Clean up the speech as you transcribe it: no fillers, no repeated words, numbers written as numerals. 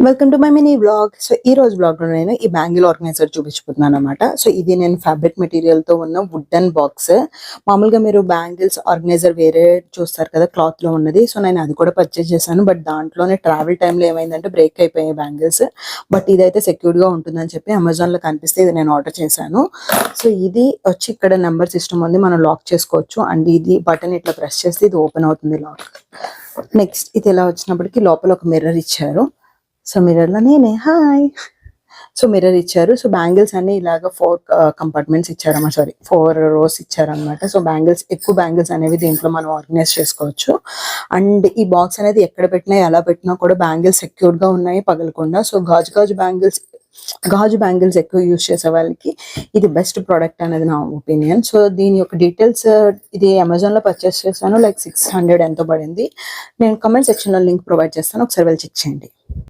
Welcome to my mini vlog. So ఈ రోజు vlog లో నేను ఈ బ్యాంగిల్ ఆర్గనైజర్ చూపించుకుంటున్నాను అనమాట. సో ఇది నేను ఫ్యాబ్రిక్ మెటీరియల్ తో ఉన్న వుడెన్ బాక్స్. మామూలుగా మీరు బ్యాంగిల్స్ ఆర్గనైజర్ వేరే చూస్తారు కదా, క్లాత్ లో ఉన్నది. సో నేను అది కూడా పర్చేస్ చేశాను. బట్ దాంట్లోనే ట్రావెల్ టైంలో ఏమైందంటే బ్రేక్ అయిపోయాయి బ్యాంగిల్స్. బట్ ఇదైతే సెక్యూర్డ్ గా ఉంటుందని చెప్పి అమెజాన్ లో కనిపిస్తే ఇది నేను ఆర్డర్ చేశాను. సో ఇది వచ్చి ఇక్కడ నెంబర్ సిస్టమ్ ఉంది, మనం లాక్ చేసుకోవచ్చు. అండ్ ఇది బటన్ ఇట్లా ప్రెస్ చేస్తే ఇది ఓపెన్ అవుతుంది లాక్. నెక్స్ట్ ఇది ఇలా వచ్చినప్పటికీ లోపల ఒక మిర్రర్ ఇచ్చారు. సో మిర్రర్ లో నేనే హాయ్. సో మిర్రర్ ఇచ్చారు. సో బ్యాంగిల్స్ అన్ని ఇలాగ 4 కంపార్ట్మెంట్స్ ఇచ్చారమ్మా, సారీ 4 రోస్ ఇచ్చారనమాట. సో బ్యాంగిల్స్, ఎక్కువ బ్యాంగిల్స్ అనేవి దీంట్లో మనం ఆర్గనైజ్ చేసుకోవచ్చు. అండ్ ఈ బాక్స్ అనేది ఎక్కడ పెట్టినా ఎలా పెట్టినా కూడా బ్యాంగిల్స్ సెక్యూర్ గా ఉన్నాయి, పగలకుండా. సో గాజు బ్యాంగిల్స్ ఎక్కువ యూజ్ చేసే వాళ్ళకి ఇది బెస్ట్ ప్రోడక్ట్ అనేది నా ఒపీనియన్. సో దీని యొక్క డీటెయిల్స్, ఇది అమెజాన్ లో పర్చేస్ చేశాను. లైక్ 600 ఎంతో పడింది. నేను కమెంట్ సెక్షన్ లో లింక్ ప్రొవైడ్ చేస్తాను, ఒకసారి వెళ్ళి చెక్ చేయండి.